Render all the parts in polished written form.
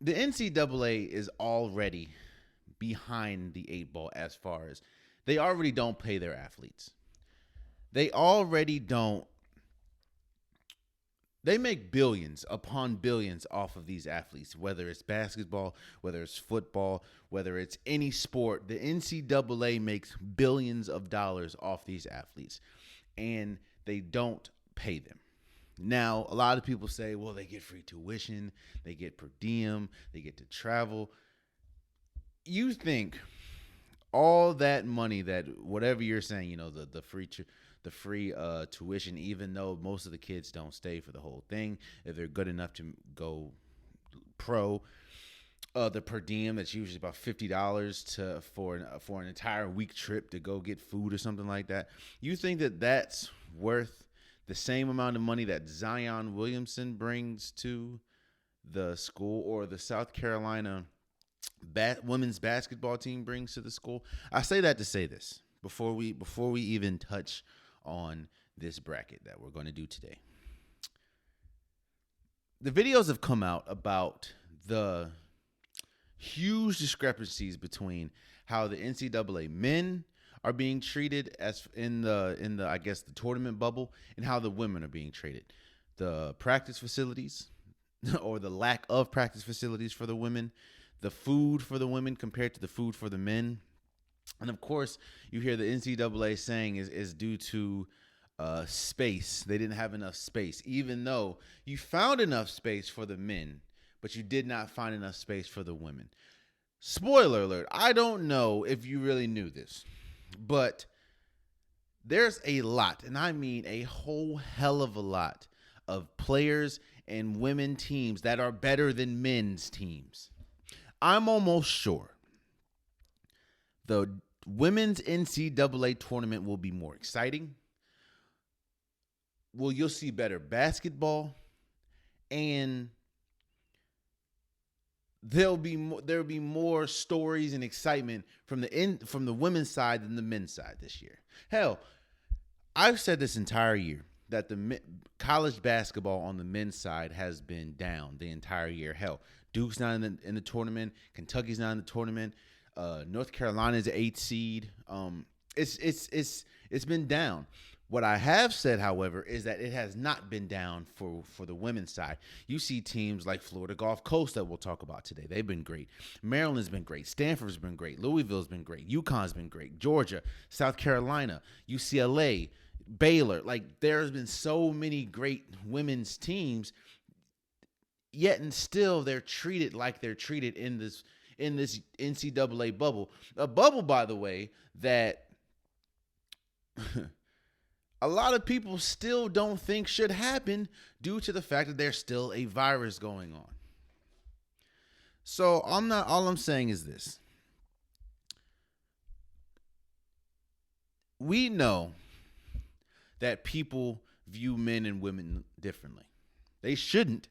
the NCAA is already behind the eight ball as far as they already don't pay their athletes. They already don't. They make billions upon billions off of these athletes, whether it's basketball, whether it's football, whether it's any sport. The NCAA makes billions of dollars off these athletes, and they don't pay them. Now, a lot of people say, well, they get free tuition, they get per diem, they get to travel. You think all that money, that whatever you're saying, the free tuition, even though most of the kids don't stay for the whole thing, if they're good enough to go pro, the per diem that's usually about $50 for an entire week trip to go get food or something like that. You think that that's worth the same amount of money that Zion Williamson brings to the school, or the South Carolina women's basketball team brings to the school? I say that to say this before we even touch on this bracket that we're going to do today. The videos have come out about the huge discrepancies between how the NCAA men are being treated as in the I guess the tournament bubble, and how the women are being treated. The practice facilities or the lack of practice facilities for the women, the food for the women compared to the food for the men. And of course, you hear the NCAA saying is due to space. They didn't have enough space, even though you found enough space for the men, but you did not find enough space for the women. Spoiler alert, I don't know if you really knew this, but there's a lot, and I mean a whole hell of a lot, of players and women teams that are better than men's teams. I'm almost sure the women's NCAA tournament will be more exciting. Well, you'll see better basketball, and there'll be more stories and excitement from the women's side than the men's side this year. Hell, I've said this entire year that the college basketball on the men's side has been down the entire year. Hell, Duke's not in the tournament. Kentucky's not in the tournament. North Carolina's an 8th seed. It's been down. What I have said, however, is that it has not been down for the women's side. You see teams like Florida Gulf Coast that we'll talk about today. They've been great. Maryland's been great. Stanford's been great. Louisville's been great. UConn's been great. Georgia, South Carolina, UCLA, Baylor. Like, there's been so many great women's teams, yet and still they're treated like they're treated in this NCAA bubble. A bubble, by the way, that a lot of people still don't think should happen due to the fact that there's still a virus going on. So all I'm saying is this. We know that people view men and women differently. They shouldn't.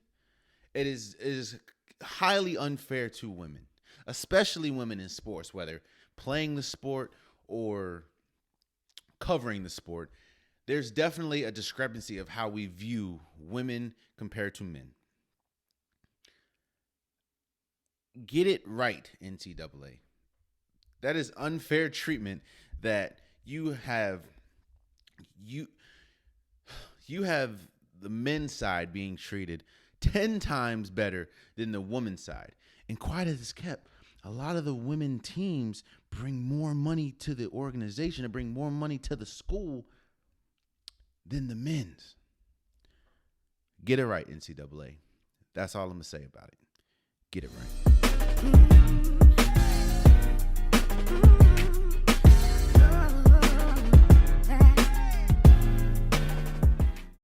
It is highly unfair to women, especially women in sports, whether playing the sport or covering the sport. There's definitely a discrepancy of how we view women compared to men. Get it right, NCAA. That is unfair treatment that you have the men's side being treated 10 times better than the women's side. And quite as it's kept, a lot of the women teams bring more money to the organization and bring more money to the school than the men's. Get it right, NCAA. That's all I'm going to say about it. Get it right.